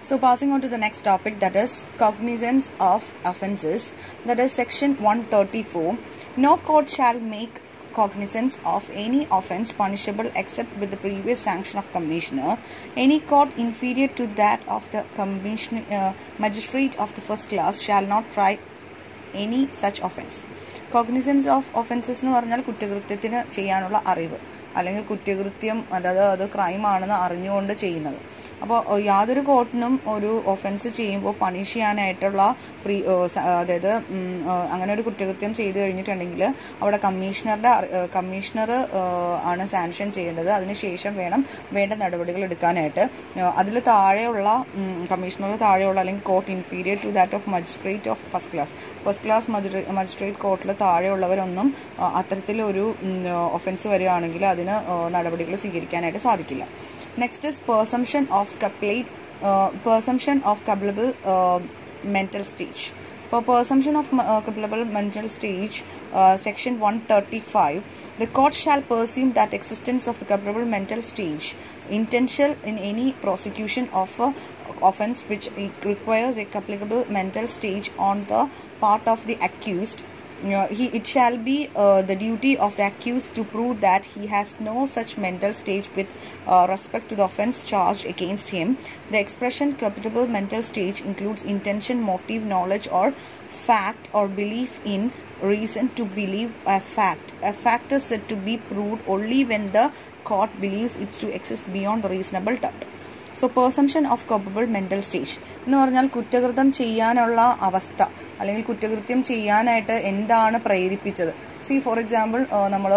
So passing on to the next topic, that is cognizance of offences, that is section 134. No court shall make cognizance of any offence punishable except with the previous sanction of commissioner. Any court inferior to that of the magistrate of the first class shall not try any such offence. Cognizance of offences എന്ന് പറഞ്ഞാൽ കുറ്റകൃത്യത്തിന് ചെയ്യാനുള്ള അറിവ്, അല്ലെങ്കിൽ കുറ്റകൃത്യം അത് crime ആണെന്ന് അറിഞ്ഞുകൊണ്ട് ചെയ്യുന്നത്. അപ്പോൾ യാതൊരു കോർട്ടിനും ഒരു ഒഫൻസ് ചെയ്യുമ്പോൾ പണിഷ് ചെയ്യാനായിട്ടുള്ള അതായത് അങ്ങനെ ഒരു കുറ്റകൃത്യം ചെയ്തു കഴിഞ്ഞിട്ടുണ്ടെങ്കിൽ അവിടെ കമ്മീഷണർ ആണ് സാങ്ഷൻ ചെയ്യേണ്ടത്. അതിനുശേഷം വേണം വേണ്ട നടപടികൾ എടുക്കാനായിട്ട്. അതിൽ താഴെയുള്ള കമ്മീഷണർ താഴെയുള്ള അല്ലെങ്കിൽ court inferior to that of magistrate of first class magistrate കോർട്ടിൽ താഴെയുള്ളവരൊന്നും അത്തരത്തിലൊരു ഒഫൻസ് വരികയാണെങ്കിൽ അതിന് നടപടികൾ സ്വീകരിക്കാനായിട്ട് സാധിക്കില്ല. Next is presumption of culpable mental stage. For presumption of culpable mental stage, section 135, the court shall presume that existence of the culpable mental stage intentional in any prosecution of offence which requires a culpable mental stage on the part of the accused. It shall be the duty of the accused to prove that he has no such mental stage with respect to the offence charged against him. The expression culpable mental stage includes intention, motive, knowledge or fact or belief in reason to believe a fact. A fact is said to be proved only when the court believes it to exist beyond the reasonable doubt. So presumption of culpable mental stage എന്ന് പറഞ്ഞാൽ കുറ്റകൃത്യം ചെയ്യാനുള്ള അവസ്ഥ, അല്ലെങ്കിൽ കുറ്റകൃത്യം ചെയ്യാനായിട്ട് എന്താണ് പ്രേരിപ്പിച്ചത്. ഫോർ എക്സാമ്പിൾ നമ്മൾ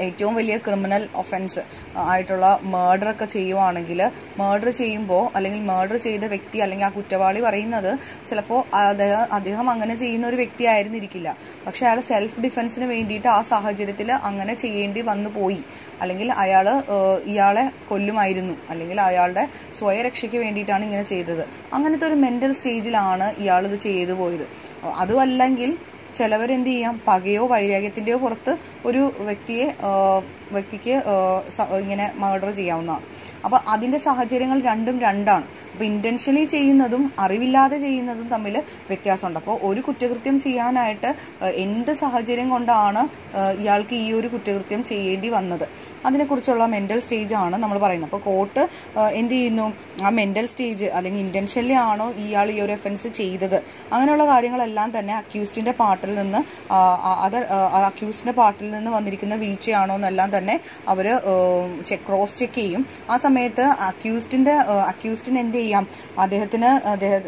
ഏറ്റവും വലിയ ക്രിമിനൽ ഒഫൻസ് ആയിട്ടുള്ള മർഡറൊക്കെ ചെയ്യുവാണെങ്കിൽ, മർഡർ ചെയ്യുമ്പോൾ അല്ലെങ്കിൽ മർഡർ ചെയ്ത വ്യക്തി അല്ലെങ്കിൽ ആ കുറ്റവാളി പറയുന്നത് ചിലപ്പോൾ അദ്ദേഹം അങ്ങനെ ചെയ്യുന്ന ഒരു വ്യക്തി ആയിരുന്നിരിക്കില്ല. പക്ഷെ അയാൾ സെൽഫ് ഡിഫെൻസിന് വേണ്ടിയിട്ട് ആ സാഹചര്യത്തിൽ അങ്ങനെ ചെയ്യേണ്ടി വന്നു പോയി, അല്ലെങ്കിൽ ഇയാളെ കൊല്ലുമായിരുന്നു, അല്ലെങ്കിൽ അയാളുടെ സ്വയരക്ഷയ്ക്ക് വേണ്ടിയിട്ടാണ് ഇങ്ങനെ ചെയ്തത്. അങ്ങനത്തെ ഒരു മെൻ്റൽ സ്റ്റേജിലാണ് ഇയാളിത് ചെയ്തു പോയത്. അതുമല്ലെങ്കിൽ ചിലവരെന്ത് ചെയ്യാം, പകയോ വൈരാഗ്യത്തിൻ്റെയോ പുറത്ത് ഒരു വ്യക്തിക്ക് ഇങ്ങനെ മർഡർ ചെയ്യാവുന്നതാണ്. അപ്പോൾ അതിൻ്റെ സാഹചര്യങ്ങൾ രണ്ടാണ്. അപ്പോൾ ഇൻറ്റൻഷനലി ചെയ്യുന്നതും അറിവില്ലാതെ ചെയ്യുന്നതും തമ്മിൽ വ്യത്യാസമുണ്ട്. അപ്പോൾ ഒരു കുറ്റകൃത്യം ചെയ്യാനായിട്ട് എന്ത് സാഹചര്യം കൊണ്ടാണ് ഇയാൾക്ക് ഈ ഒരു കുറ്റകൃത്യം ചെയ്യേണ്ടി വന്നത്, അതിനെക്കുറിച്ചുള്ള മെൻ്റൽ സ്റ്റേജാണ് നമ്മൾ പറയുന്നത്. അപ്പോൾ കോർട്ട് എന്ത് ചെയ്യുന്നു, ആ മെൻ്റൽ സ്റ്റേജ് അല്ലെങ്കിൽ ഇൻറ്റൻഷനലി ആണോ ഇയാൾ ഈ ഒരു ഒഫൻസ് ചെയ്തത്, അങ്ങനെയുള്ള കാര്യങ്ങളെല്ലാം തന്നെ അക്യൂസ്ഡിൻ്റെ പാർട്ടിൽ നിന്ന് വന്നിരിക്കുന്ന വീഴ്ചയാണോ എന്നെല്ലാം തന്നെ അവർ ക്രോസ് ചെക്ക് ചെയ്യും. ആ സമയത്ത് അക്യൂസ്ഡിന് എന്ത് ചെയ്യാം, അദ്ദേഹത്തിന്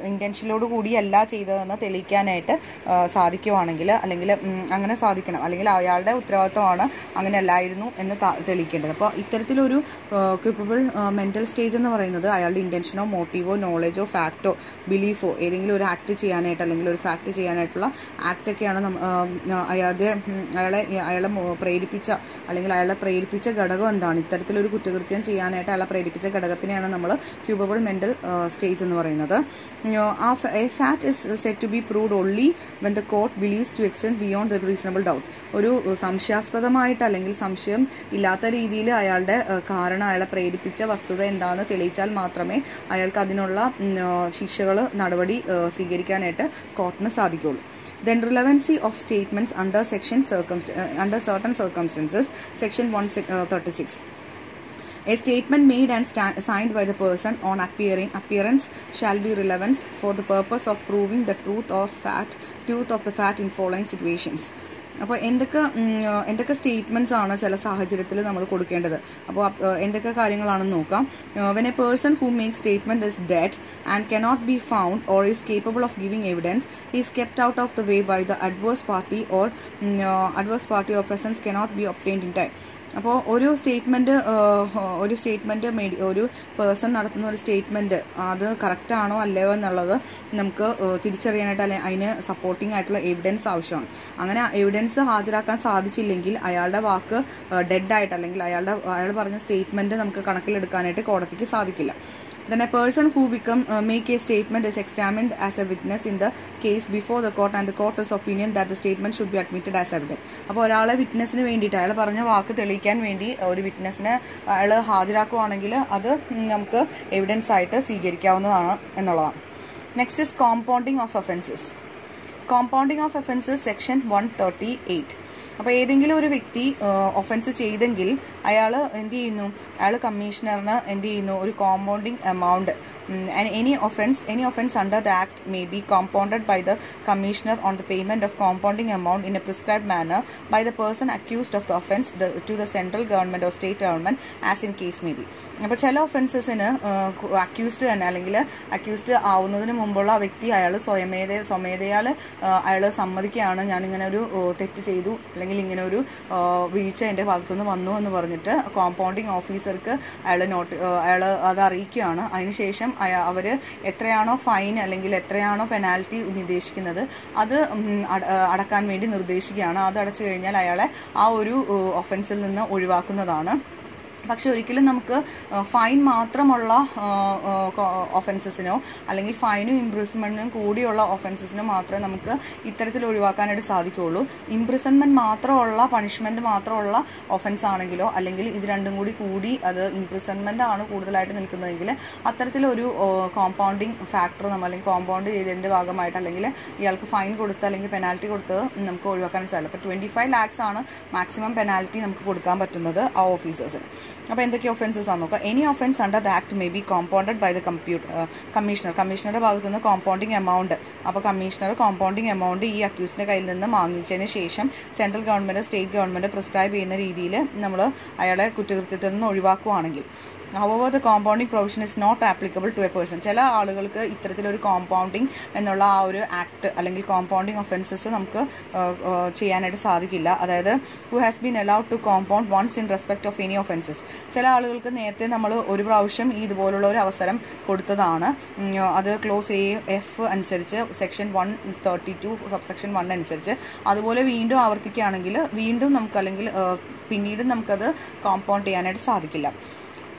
ഇൻറ്റൻഷനോട് കൂടിയല്ല ചെയ്തതെന്ന് തെളിയിക്കാനായിട്ട് സാധിക്കുവാണെങ്കിൽ, അല്ലെങ്കിൽ അങ്ങനെ സാധിക്കണം, അല്ലെങ്കിൽ അയാളുടെ ഉത്തരവാദിത്തമാണ് അങ്ങനെ അല്ലായിരുന്നു എന്ന് തെളിയിക്കേണ്ടത്. അപ്പോൾ ഇത്തരത്തിലൊരു ക്യൂപ്പബിൾ മെൻ്റൽ സ്റ്റേജ് എന്ന് പറയുന്നത് അയാളുടെ ഇൻറ്റൻഷനോ മോട്ടീവോ നോളജോ ഫാക്റ്റോ ബിലീഫോ ഏതെങ്കിലും ഒരു ആക്ട് ചെയ്യാനായിട്ട് അല്ലെങ്കിൽ ഒരു ഫാക്ട് ചെയ്യാനായിട്ടുള്ള ആക്റ്റൊക്കെയാണ് അയാളെ പ്രേരിപ്പിച്ച അല്ലെങ്കിൽ അയാളെ പ്രേരിപ്പിച്ച ഘടകം എന്താണ്, ഇത്തരത്തിലൊരു കുറ്റകൃത്യം ചെയ്യാനായിട്ട് അയാളെ പ്രേരിപ്പിച്ച ഘടകത്തിനെയാണ് നമ്മൾ ക്യൂപ്പബിൾ മെൻ്റൽ സ്റ്റേജ് എന്ന് പറയുന്നത്. A fact is said to be proved only when the court believes to extend beyond the reasonable doubt. ഒരു സംശയാസ്പദമായിട്ട് അല്ലെങ്കിൽ സംശയം ഇല്ലാത്ത രീതിയിൽ അയാളുടെ അയാളെ പ്രേരിപ്പിച്ച വസ്തുത എന്താണെന്ന് തെളിയിച്ചാൽ മാത്രമേ അയാൾക്ക് അതിനുള്ള നടപടി സ്വീകരിക്കാനായിട്ട് കോർട്ടിന് സാധിക്കുകയുള്ളൂ. Then relevancy of statements under certain circumstances, section 136. A statement made and signed by the person on appearance shall be relevant for the purpose of proving the truth of the fact in following situations. അപ്പോൾ എന്തൊക്കെ statements ആണ് ചില സാഹചര്യത്തിൽ നമ്മൾ കൊടുക്കേണ്ടത്, അപ്പോൾ എന്തൊക്കെ കാര്യങ്ങളാണെന്ന് നോക്കാം. When a person who makes statement is dead and cannot be found or is capable of giving evidence, he is kept out of the way by the adverse party or presence cannot be obtained in time. അപ്പോൾ ഒരു person നടത്തുന്ന ഒരു statement അത് കറക്റ്റാണോ അല്ലയോ എന്നുള്ളത് നമുക്ക് തിരിച്ചറിയാനായിട്ട് അല്ലെങ്കിൽ അതിന് സപ്പോർട്ടിംഗ് ആയിട്ടുള്ള എവിഡൻസ് ആവശ്യമാണ്. അങ്ങനെ എവിഡൻസ് ഹാജരാക്കാൻ സാധിച്ചില്ലെങ്കിൽ അയാളുടെ വാക്ക് ഡെഡായിട്ട് അല്ലെങ്കിൽ അയാൾ പറഞ്ഞ സ്റ്റേറ്റ്മെൻറ്റ് നമുക്ക് കണക്കിലെടുക്കാനായിട്ട് കോടതിക്ക് സാധിക്കില്ല. Then a person who make a statement is examined as a witness in the case before the court and the court is opinion that the statement should be admitted as evidence. അപ്പോൾ ഒരാളെ വിറ്റ്നസ്സിന് വേണ്ടിയിട്ട് അയാൾ പറഞ്ഞ വാക്ക് തെളിയിക്കാൻ വേണ്ടി ഒരു വിറ്റ്നസ്സിനെ അയാൾ ഹാജരാക്കുകയാണെങ്കിൽ അത് നമുക്ക് എവിഡൻസ് ആയിട്ട് സ്വീകരിക്കാവുന്നതാണ് എന്നുള്ളതാണ്. Next is compounding of offences. Compounding of offences section 138. അപ്പോൾ ഏതെങ്കിലും ഒരു വ്യക്തി ഒഫൻസ് ചെയ്തെങ്കിൽ അയാൾ എന്ത് ചെയ്യുന്നു, അയാൾ കമ്മീഷണറിന് എന്ത് ചെയ്യുന്നു, ഒരു compounding amount any offense under the act may be compounded by the commissioner on the payment of compounding amount in a prescribed manner by the person accused of the offense to the central government or state government as in case may be. അപ്പോൾ ചില ഒഫൻസസിന് accused തന്നെ അല്ലെങ്കിൽ accused ആവുന്നതിന് മുമ്പുള്ള ആ വ്യക്തി അയാൾ സ്വമേധയാൽ അയാൾ സമ്മതിക്കുകയാണ്, ഞാനിങ്ങനെ ഒരു തെറ്റ് ചെയ്തു അല്ലെങ്കിൽ ഇങ്ങനെ ഒരു വീഴ്ച എൻ്റെ ഭാഗത്തുനിന്ന് വന്നു എന്ന് പറഞ്ഞിട്ട് കോമ്പൗണ്ടിങ് ഓഫീസർക്ക് അയാൾ അത് അറിയിക്കുകയാണ്. അതിനുശേഷം അവർ എത്രയാണോ ഫൈൻ അല്ലെങ്കിൽ എത്രയാണോ പെനാൽറ്റി നിർദ്ദേശിക്കുന്നത് അത് അടക്കാൻ വേണ്ടി നിർദ്ദേശിക്കുകയാണ്. അത് അടച്ചു കഴിഞ്ഞാൽ അയാളെ ആ ഒരു ഒഫൻസിൽ നിന്ന് ഒഴിവാക്കുന്നതാണ്. പക്ഷെ ഒരിക്കലും നമുക്ക് ഫൈൻ മാത്രമുള്ള ഒഫൻസസിനോ അല്ലെങ്കിൽ ഫൈനും ഇംപ്രിസൺമെൻറ്റും കൂടിയുള്ള ഒഫൻസസിനോ മാത്രമേ നമുക്ക് ഇത്തരത്തിൽ ഒഴിവാക്കാനായിട്ട് സാധിക്കുകയുള്ളൂ. ഇംപ്രിസൺമെൻറ്റ് മാത്രമുള്ള പണിഷ്മെൻറ്റ് മാത്രമുള്ള ഒഫൻസ് ആണെങ്കിലോ അല്ലെങ്കിൽ ഇത് രണ്ടും കൂടി അത് ഇംപ്രിസൺമെൻ്റ് ആണ് കൂടുതലായിട്ട് നിൽക്കുന്നതെങ്കിൽ അത്തരത്തിലൊരു കോമ്പൗണ്ടിങ് ഫാക്ടർ അല്ലെങ്കിൽ കോമ്പൗണ്ട് ചെയ്തതിൻ്റെ ഭാഗമായിട്ട് അല്ലെങ്കിൽ ഇയാൾക്ക് ഫൈൻ കൊടുത്ത് അല്ലെങ്കിൽ പെനാൽറ്റി കൊടുത്ത് നമുക്ക് ഒഴിവാക്കാനായിട്ട് സാധിക്കും. അപ്പോൾ 25 lakhs ആണ് മാക്സിമം പെനാൽറ്റി നമുക്ക് കൊടുക്കാൻ പറ്റുന്നത് ആ ഓഫീസേഴ്സിന്. അപ്പോൾ എന്തൊക്കെ ഒഫൻസസ് ആണെന്ന് നോക്കാം. Any offence under the act may be compounded by the കമ്മീഷണറുടെ ഭാഗത്ത് നിന്ന് കോമ്പൗണ്ടിങ് എമൗണ്ട്. അപ്പോൾ കമ്മീഷണർ കോമ്പൗണ്ടിങ് എമൗണ്ട് ഈ അക്യൂസിൻ്റെ കയ്യിൽ നിന്ന് വാങ്ങിച്ചതിന് ശേഷം central government state government prescribe ചെയ്യുന്ന രീതിയിൽ നമ്മൾ അയാളെ കുറ്റകൃത്യത്തിൽ നിന്ന് ഒഴിവാക്കുകയാണെങ്കിൽ however the compounding provision is not applicable to a person. ചില ആളുകൾക്ക് ഇത്തരത്തിലൊരു കോമ്പൗണ്ടിങ് എന്നുള്ള ആ ഒരു ആക്ട് അല്ലെങ്കിൽ കോമ്പൗണ്ടിങ് ഒഫൻസസ് നമുക്ക് ചെയ്യാനായിട്ട് സാധിക്കില്ല. അതായത് who has been allowed to compound once in respect of any offenses. ചില ആളുകൾക്ക് നേരത്തെ നമ്മൾ ഒരു പ്രാവശ്യം ഇതുപോലുള്ള ഒരു അവസരം കൊടുത്തതാണ്. അത് ക്ലോസ് F അനുസരിച്ച് സെക്ഷൻ 132 സബ്സെക്ഷൻ 1 അനുസരിച്ച് അതുപോലെ വീണ്ടും ആവർത്തിക്കുകയാണെങ്കിൽ വീണ്ടും നമുക്ക് അല്ലെങ്കിൽ പിന്നീട് നമുക്കത് കോമ്പൗണ്ട് ചെയ്യാനായിട്ട് സാധിക്കില്ല.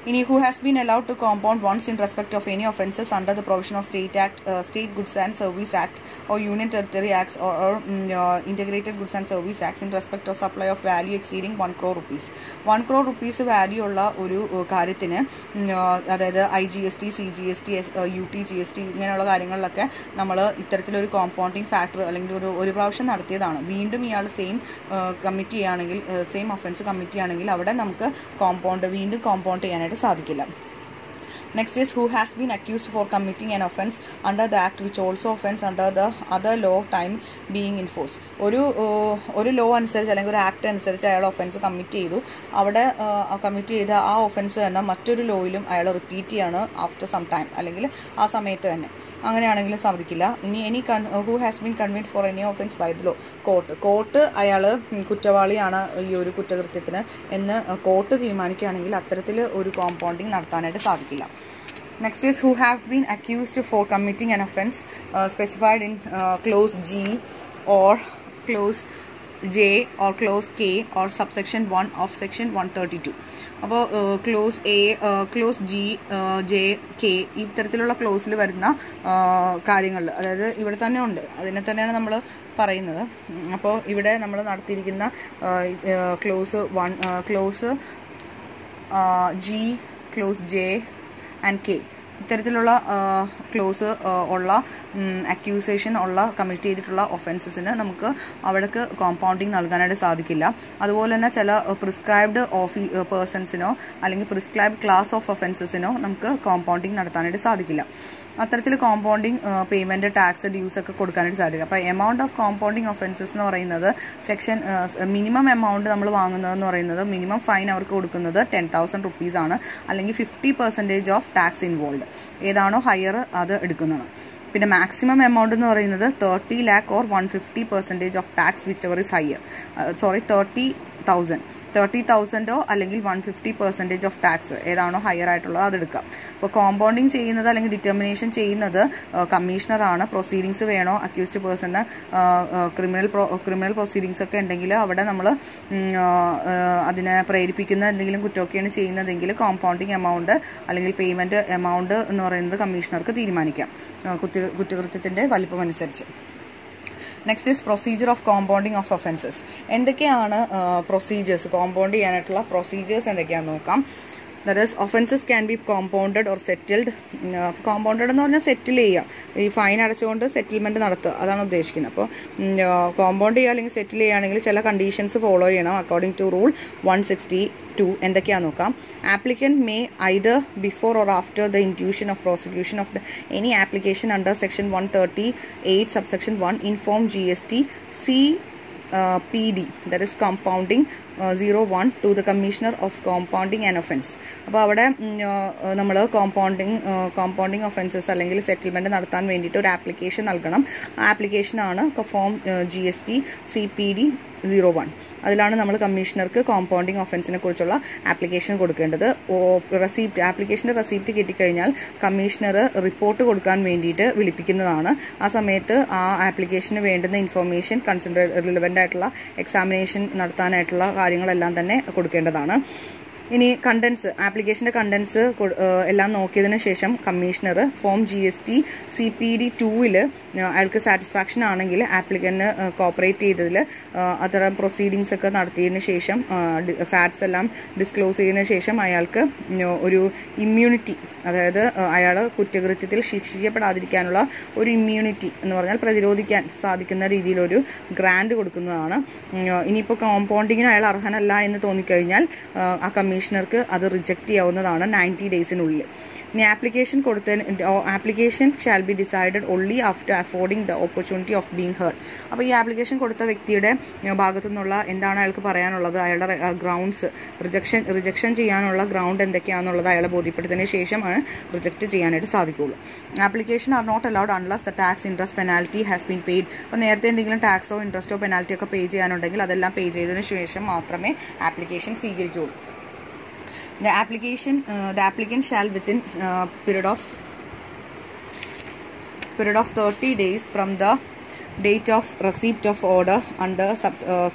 ഇനി who has been allowed to compound once in respect of any offences under the provision of State Act, State Goods and Service Act or Union Territory Acts or Integrated Goods and Service Acts in respect of supply of value exceeding 1 crore rupees. 1 crore rupees value ഉള്ള ഒരു കാര്യത്തിന് അതായത് IGST, CGST, UT, GST ഇങ്ങനെയുള്ള കാര്യങ്ങളിലൊക്കെ നമ്മൾ ഇത്തരത്തിലൊരു compounding factor അല്ലെങ്കിൽ ഒരു പ്രാവശ്യം നടത്തിയതാണ്. വീണ്ടും ഇയാൾ സെയിം കമ്മിറ്റ് ചെയ്യുകയാണെങ്കിൽ സെയിം ഒഫൻസ് കമ്മിറ്റ് ചെയ്യുകയാണെങ്കിൽ അവിടെ നമുക്ക് വീണ്ടും കോമ്പൗണ്ട് ചെയ്യാനായിട്ട് സാധിക്കില്ല. Next is who has been accused for committing an offence under the act which also offends under the other law time being in force. ഒരു ലോ അനുസരിച്ച് അല്ലെങ്കിൽ ഒരു ആക്ട് അനുസരിച്ച് അയാൾ ഒഫൻസ് കമ്മിറ്റ് ചെയ്തു. അവിടെ കമ്മിറ്റ് ചെയ്ത ആ ഒഫൻസ് തന്നെ മറ്റൊരു ലോയിലും അയാൾ റിപ്പീറ്റ് ചെയ്യാണ് ആഫ്റ്റർ സം ടൈം അല്ലെങ്കിൽ ആ സമയത്ത് തന്നെ. അങ്ങനെയാണെങ്കിലും സാധിക്കില്ല. ഇനി who has been convicted for any offence by the law. Court അയാൾ കുറ്റവാളിയാണ് ഈ ഒരു കുറ്റകൃത്യത്തിന് എന്ന് കോർട്ട് തീരുമാനിക്കുകയാണെങ്കിൽ അത്തരത്തിൽ ഒരു കോമ്പൗണ്ടിങ് നടത്താനായിട്ട് സാധിക്കില്ല. Next is who have been accused for committing an offence specified in clause G or clause J or clause K or subsection 1 of section 132. അപ്പോൾ close G, J, K ഇത്തരത്തിലുള്ള ക്ലോസിൽ വരുന്ന കാര്യങ്ങൾ അതായത് ഇവിടെ തന്നെ ഉണ്ട്, അതിനെ തന്നെയാണ് നമ്മൾ പറയുന്നത്. അപ്പോൾ ഇവിടെ നമ്മൾ നടത്തിയിരിക്കുന്ന clause G, clause J and K ഇത്തരത്തിലുള്ള ക്ലോസ് ഉള്ള അക്യൂസേഷൻ ഉള്ള കമ്മിറ്റ് ചെയ്തിട്ടുള്ള ഒഫൻസസിന് നമുക്ക് അവിടേക്ക് കോമ്പൗണ്ടിങ് നൽകാനായിട്ട് സാധിക്കില്ല. അതുപോലെ തന്നെ ചില പ്രിസ്ക്രൈബ്ഡ് പേഴ്സൺസിനോ അല്ലെങ്കിൽ പ്രിസ്ക്രൈബ്ഡ് ക്ലാസ് ഓഫ് ഒഫൻസസിനോ നമുക്ക് കോമ്പൗണ്ടിങ് നടത്താനായിട്ട് സാധിക്കില്ല. അത്തരത്തിൽ കോമ്പൗണ്ടിങ് പേയ്മെൻറ്റ്, ടാക്സ്, ഡ്യൂസ് ഒക്കെ കൊടുക്കാനായിട്ട് സാധിക്കും. അപ്പോൾ എമൗണ്ട് ഓഫ് കോമ്പൗണ്ടിങ് ഒഫൻസസ് എന്ന് പറയുന്നത് മിനിമം എമൗണ്ട് നമ്മൾ വാങ്ങുന്നതെന്ന് പറയുന്നത് മിനിമം ഫൈൻ അവർക്ക് കൊടുക്കുന്നത് 10,000 rupees ആണ്. അല്ലെങ്കിൽ 50% ഓഫ് ടാക്സ് ഇൻവോൾവ് ഏതാണോ ഹയർ അത് എടുക്കുന്നതാണ്. പിന്നെ മാക്സിമം എമൗണ്ട് എന്ന് പറയുന്നത് 30 lakh or 150% of tax which ever is higher 30,000 30,000 അല്ലെങ്കിൽ 150% ഓഫ് ടാക്സ് ഏതാണോ ഹയർ ആയിട്ടുള്ളത് അതെടുക്കാം. അപ്പോൾ കോമ്പൗണ്ടിങ് ചെയ്യുന്നത് അല്ലെങ്കിൽ ഡിറ്റർമിനേഷൻ ചെയ്യുന്നത് കമ്മീഷണറാണ്. പ്രൊസീഡിങ്സ് വേണോ അക്യൂസ്ഡ് പേഴ്സണ് ക്രിമിനൽ പ്രൊസീഡിങ്സ് ഒക്കെ ഉണ്ടെങ്കിൽ അവിടെ നമ്മൾ അതിനെ പ്രേരിപ്പിക്കുന്ന എന്തെങ്കിലും കുറ്റമൊക്കെയാണ് ചെയ്യുന്നതെങ്കിൽ കോമ്പൗണ്ടിങ് എമൗണ്ട് അല്ലെങ്കിൽ പേയ്മെൻറ്റ് എമൗണ്ട് എന്ന് പറയുന്നത് കമ്മീഷണർക്ക് തീരുമാനിക്കാം കുറ്റകൃത്യത്തിൻ്റെ വലിപ്പം അനുസരിച്ച്. Next is procedure of compounding of offences. എന്തൊക്കെയാണ് പ്രൊസീജിയേഴ്സ്, കോമ്പൗണ്ട് ചെയ്യാനായിട്ടുള്ള പ്രൊസീജിയേഴ്സ് എന്തൊക്കെയാണെന്ന് നോക്കാം. That is offences can be compounded or settled. Compounded എന്ന് പറഞ്ഞാൽ സെറ്റിൽ ചെയ്യുക, ഈ ഫൈൻ അടച്ചുകൊണ്ട് സെറ്റിൽമെൻറ്റ് നടത്തുക, അതാണ് ഉദ്ദേശിക്കുന്നത്. അപ്പോൾ കോമ്പൗണ്ട് ചെയ്യുക അല്ലെങ്കിൽ സെറ്റിൽ ചെയ്യുകയാണെങ്കിൽ ചില കണ്ടീഷൻസ് ഫോളോ ചെയ്യണം അക്കോർഡിംഗ് ടു റൂൾ 162. എന്തൊക്കെയാണെന്ന് നോക്കാം. Applicant may either before or after the intuition of prosecution of any application under section 138 subsection 1 inform GST CPD, that is compounding 01 to the commissioner of compounding an offence. അപ്പോൾ അവിടെ നമ്മൾ compounding offences അല്ലെങ്കിൽ settlement നടത്താൻ വേണ്ടിയിട്ട് ഒരു application നൽകണം. ആ ആപ്ലിക്കേഷനാണ് ഫോം GST CPD 01. അതിലാണ് നമ്മൾ കമ്മീഷണർക്ക് കോമ്പൗണ്ടിങ് ഒഫൻസിനെ കുറിച്ചുള്ള ആപ്ലിക്കേഷൻ കൊടുക്കേണ്ടത്. ആപ്ലിക്കേഷൻ്റെ റെസിപ്റ്റ് കിട്ടിക്കഴിഞ്ഞാൽ കമ്മീഷണർ റിപ്പോർട്ട് കൊടുക്കാൻ വേണ്ടിയിട്ട് വിളിപ്പിക്കുന്നതാണ്. ആ സമയത്ത് ആ ആപ്ലിക്കേഷന് വേണ്ടുന്ന ഇൻഫർമേഷൻ റിലവൻ്റ് ആയിട്ടുള്ള എക്സാമിനേഷൻ നടത്താനായിട്ടുള്ള കാര്യങ്ങളെല്ലാം തന്നെ കൊടുക്കേണ്ടതാണ്. ഇനി കണ്ടൻസ്, ആപ്ലിക്കേഷൻ്റെ കണ്ടൻസ് എല്ലാം നോക്കിയതിന് ശേഷം കമ്മീഷണർ ഫോം GST CPD 2 അയാൾക്ക് സാറ്റിസ്ഫാക്ഷൻ ആണെങ്കിൽ ആപ്ലിക്കൻറ്റ് കോപ്പറേറ്റ് ചെയ്തതിൽ അത്തരം പ്രൊസീഡിങ്സ് ഒക്കെ നടത്തിയതിന് ശേഷം ഫാക്ട്സ് എല്ലാം ഡിസ്ക്ലോസ് ചെയ്തതിന് ശേഷം അയാൾക്ക് ഒരു ഇമ്മ്യൂണിറ്റി, അതായത് അയാൾ കുറ്റകൃത്യത്തിൽ ശിക്ഷിക്കപ്പെടാതിരിക്കാനുള്ള ഒരു ഇമ്മ്യൂണിറ്റി എന്ന് പറഞ്ഞാൽ പ്രതിരോധിക്കാൻ സാധിക്കുന്ന രീതിയിലൊരു ഗ്രാൻഡ് കൊടുക്കുന്നതാണ്. ഇനിയിപ്പോൾ കോമ്പൗണ്ടിങ്ങിന് അയാൾ അർഹനല്ല എന്ന് തോന്നിക്കഴിഞ്ഞാൽ ആ കമ്മീഷണർക്ക് അത് റിജക്റ്റ് ചെയ്യാവുന്നതാണ് 90 ഡേയ്സിനുള്ളിൽ. ഇനി application shall be decided only after affording the opportunity of being heard. അപ്പോൾ ഈ ആപ്ലിക്കേഷൻ കൊടുത്ത വ്യക്തിയുടെ ഭാഗത്തു നിന്നുള്ള എന്താണ് അയാൾക്ക് പറയാനുള്ളത്, അയാളുടെ ഗ്രൗണ്ട്സ്, റിജക്ഷൻ ചെയ്യാനുള്ള ഗ്രൗണ്ട് എന്തൊക്കെയാണെന്നുള്ളത് അയാളെ ബോധ്യപ്പെടുത്തിയതിന് ശേഷമാണ് റിജക്റ്റ് ചെയ്യാനായിട്ട് സാധിക്കുകയുള്ളൂ. Application are not allowed unless the tax interest penalty has been paid. അപ്പോൾ നേരത്തെ എന്തെങ്കിലും ടാക്സോ ഇൻട്രസ്റ്റോ പെനാൽറ്റി ഒക്കെ പേ ചെയ്യാനുണ്ടെങ്കിൽ അതെല്ലാം പേ ചെയ്തതിന് ശേഷം മാത്രമേ application സ്വീകരിക്കുകയുള്ളൂ. The applicant shall within period of 30 days from the date of receipt of order under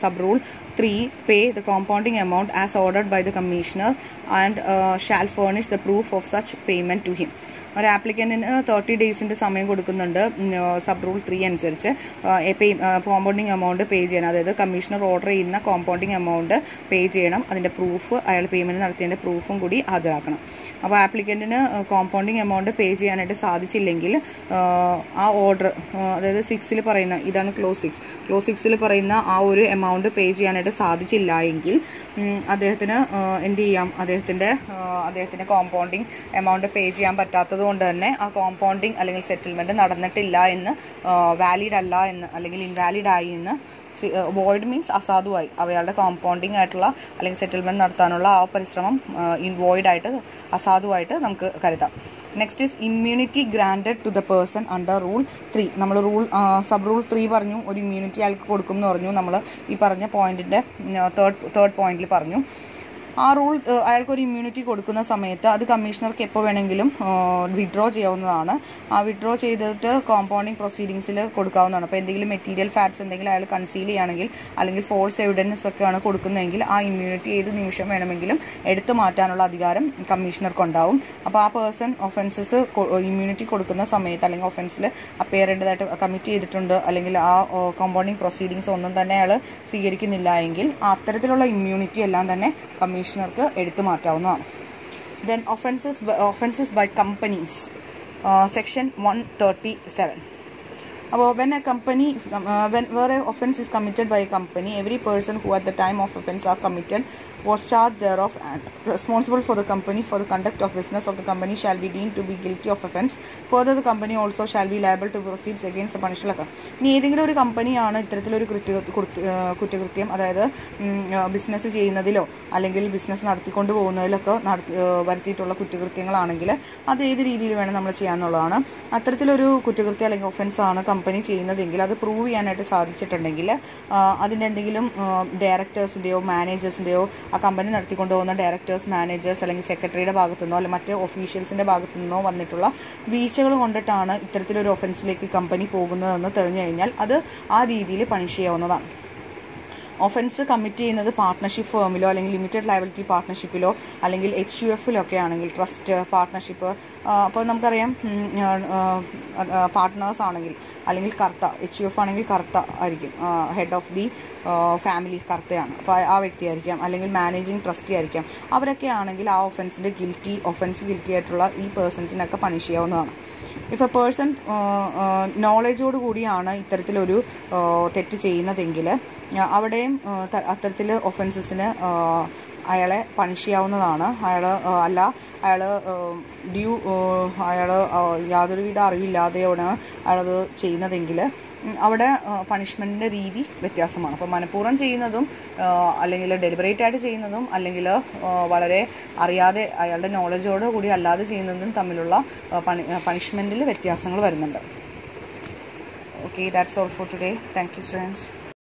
sub-rule 3 pay the compounding amount as ordered by the commissioner and shall furnish the proof of such payment to him. ഒരു ആപ്ലിക്കൻറ്റിന് 30 ഡേയ്സിൻ്റെ സമയം കൊടുക്കുന്നുണ്ട് sub rule 3 അനുസരിച്ച് compounding amount pay ചെയ്യണം. അതായത് commissioner order ചെയ്യുന്ന compounding amount pay ചെയ്യണം. അതിൻ്റെ proof, അയാൾ പേയ്മെൻറ്റ് നടത്തിയതിൻ്റെ പ്രൂഫും കൂടി ഹാജരാക്കണം. അപ്പോൾ ആപ്ലിക്കൻറ്റിന് കോമ്പൗണ്ടിങ് എമൗണ്ട് പേ ചെയ്യാനായിട്ട് സാധിച്ചില്ലെങ്കിൽ ആ ഓർഡർ, അതായത് 6 പറയുന്ന, ഇതാണ് ക്ലോസ് 6 പറയുന്ന ആ ഒരു എമൗണ്ട് പേ ചെയ്യാനായിട്ട് സാധിച്ചില്ല എങ്കിൽ അദ്ദേഹത്തിന് എന്ത് ചെയ്യാം, അദ്ദേഹത്തിൻ്റെ കോമ്പൗണ്ടിങ് എമൗണ്ട് പേ ചെയ്യാൻ പറ്റാത്തത് കൊണ്ട് തന്നെ ആ കോമ്പൗണ്ടിങ് അല്ലെങ്കിൽ സെറ്റിൽമെൻറ്റ് നടന്നിട്ടില്ല എന്ന്, വാലിഡ് അല്ല എന്ന് അല്ലെങ്കിൽ ഇൻവാലിഡ് ആയി എന്ന്, വോയിഡ് മീൻസ് അസാധുവായി, അവയാളുടെ കോമ്പൗണ്ടിങ് ആയിട്ടുള്ള അല്ലെങ്കിൽ സെറ്റിൽമെൻറ്റ് നടത്താനുള്ള ആ പരിശ്രമം വോയിഡ് ആയിട്ട്, അസാധുവായിട്ട് നമുക്ക് കരുതാം. Next is immunity granted to the person under rule 3. നമ്മൾ സബ് റൂൾ 3 പറഞ്ഞു, ഒരു ഇമ്മ്യൂണിറ്റി അയാൾക്ക് കൊടുക്കും എന്ന് പറഞ്ഞു. നമ്മൾ ഈ പറഞ്ഞ പോയിന്റിൻ്റെ തേർഡ് പോയിന്റിൽ പറഞ്ഞു. ആ റൂൾ അയാൾക്കൊരു ഇമ്മ്യൂണിറ്റി കൊടുക്കുന്ന സമയത്ത് അത് കമ്മീഷണർക്ക് എപ്പോൾ വേണമെങ്കിലും വിഡ്രോ ചെയ്യാവുന്നതാണ്. ആ വിഡ്രോ ചെയ്തിട്ട് കോമ്പൗണ്ടിങ് പ്രൊസീഡിങ്സിൽ കൊടുക്കാവുന്നതാണ്. അപ്പോൾ എന്തെങ്കിലും മെറ്റീരിയൽ ഫാക്ട്സ് എന്തെങ്കിലും അയാൾ കൺസീൽ ചെയ്യുകയാണെങ്കിൽ അല്ലെങ്കിൽ ഫോൾസ് എവിഡൻസ് ഒക്കെയാണ് കൊടുക്കുന്നതെങ്കിൽ ആ ഇമ്മ്യൂണിറ്റി ഏത് നിമിഷം വേണമെങ്കിലും എടുത്തു മാറ്റാനുള്ള അധികാരം കമ്മീഷണർക്കുണ്ടാവും. അപ്പോൾ ആ പേഴ്സൺ ഒഫൻസസ് ഇമ്മ്യൂണിറ്റി കൊടുക്കുന്ന സമയത്ത് അല്ലെങ്കിൽ ഒഫൻസിൽ അപ്പയർ ചെയ്യേണ്ടതായിട്ട് കമ്മിറ്റ് ചെയ്തിട്ടുണ്ട് അല്ലെങ്കിൽ ആ കോമ്പൗണ്ടിങ് പ്രൊസീഡിങ്സ് ഒന്നും തന്നെ അയാൾ സ്വീകരിക്കുന്നില്ല എങ്കിൽ അത്തരത്തിലുള്ള ഇമ്മ്യൂണിറ്റി എല്ലാം തന്നെ കമ്മീഷണർക്ക് എടുത്തു മാറ്റാവുന്നതാണ്. Then offenses by companies, section 137. About when a company where an offence is committed by a company, every person who at the time of offence are committed was charged thereof and responsible for the company for the conduct of business of the company shall be deemed to be guilty of offence. Further, the company also shall be liable to proceeds against a punishable account. ഇനി ഏതെങ്കിലും ഒരു കമ്പനിയാണ് ഇത്തരത്തിലൊരു കുറ്റകൃത്യം, അതായത് business ചെയ്യുന്നതിലോ അല്ലെങ്കിൽ business നടത്തിക്കൊണ്ട് പോകുന്നതിലൊക്കെ വരുത്തിയിട്ടുള്ള കുറ്റകൃത്യങ്ങളാണെങ്കിൽ അത് ഏത് രീതിയിൽ വേണം നമ്മൾ ചെയ്യാനുള്ളതാണ്. അത്തരത്തിലൊരു കുറ്റകൃത്യം അല്ലെങ്കിൽ ഒഫൻസ് ആണ് കമ്പനി ചെയ്യുന്നതെങ്കിൽ അത് പ്രൂവ് ചെയ്യാനായിട്ട് സാധിച്ചിട്ടുണ്ടെങ്കിൽ അതിൻ്റെ എന്തെങ്കിലും ഡയറക്ടേഴ്സിൻ്റെയോ മാനേജേഴ്സിൻ്റെയോ ആ കമ്പനി നടത്തിക്കൊണ്ട് പോകുന്ന ഡയറക്ടേഴ്സ്, മാനേജേഴ്സ് അല്ലെങ്കിൽ സെക്രട്ടറിയുടെ ഭാഗത്തു നിന്നോ അല്ലെങ്കിൽ മറ്റ് ഒഫീഷ്യൽസിൻ്റെ ഭാഗത്തു നിന്നോ വന്നിട്ടുള്ള വീഴ്ചകൾ കൊണ്ടിട്ടാണ് ഇത്തരത്തിലൊരു ഒഫൻസിലേക്ക് കമ്പനി പോകുന്നതെന്ന് തെളിഞ്ഞു കഴിഞ്ഞാൽ അത് ആ രീതിയിൽ പണിഷ് ചെയ്യാവുന്നതാണ്. ഒഫൻസ് കമ്മിറ്റ് ചെയ്യുന്നത് പാർട്ട്ണർഷിപ്പ് ഫേമിലോ അല്ലെങ്കിൽ ലിമിറ്റഡ് ലയബിലിറ്റി പാർട്ട്ണർഷിപ്പിലോ അല്ലെങ്കിൽ HUF-ലൊക്കെ ആണെങ്കിൽ, ട്രസ്റ്റ്, പാർട്ട്ണർഷിപ്പ്, അപ്പോൾ നമുക്കറിയാം പാർട്ട്നേഴ്സ് ആണെങ്കിൽ അല്ലെങ്കിൽ കർത്ത, HUF ആണെങ്കിൽ കർത്ത ആയിരിക്കും, ഹെഡ് ഓഫ് ദി ഫാമിലി കർത്തയാണ്, അപ്പോൾ ആ വ്യക്തിയായിരിക്കാം, അല്ലെങ്കിൽ മാനേജിങ് ട്രസ്റ്റി ആയിരിക്കാം. അവരൊക്കെ ആണെങ്കിൽ ആ ഒഫൻസ് ഗിൽറ്റി ആയിട്ടുള്ള ഈ പേഴ്സൺസിനൊക്കെ പണിഷ് ചെയ്യാവുന്നതാണ്. ഇഫ് എ പേഴ്സൺ നോളജോട് കൂടിയാണ് ഇത്തരത്തിലൊരു തെറ്റ് ചെയ്യുന്നതെങ്കിൽ അവിടെയും അത്തരത്തിൽ ഒഫൻസസിന് അയാളെ പണിഷ് ചെയ്യാവുന്നതാണ്. അയാൾ യാതൊരുവിധ അറിവില്ലാതെയാണ് അയാളത് ചെയ്യുന്നതെങ്കിൽ അവിടെ പണിഷ്മെൻറ്റിൻ്റെ രീതി വ്യത്യാസമാണ്. അപ്പോൾ മനഃപൂർവ്വം ചെയ്യുന്നതും അല്ലെങ്കിൽ ഡെലിബറേറ്റ് ആയിട്ട് ചെയ്യുന്നതും അല്ലെങ്കിൽ വളരെ അറിയാതെ അയാളുടെ നോളജോട് കൂടി അല്ലാതെ ചെയ്യുന്നതും തമ്മിലുള്ള പണിഷ്മെൻറ്റിൽ വ്യത്യാസങ്ങൾ വരുന്നുണ്ട്. Okay, that's all for today. Thank you, students.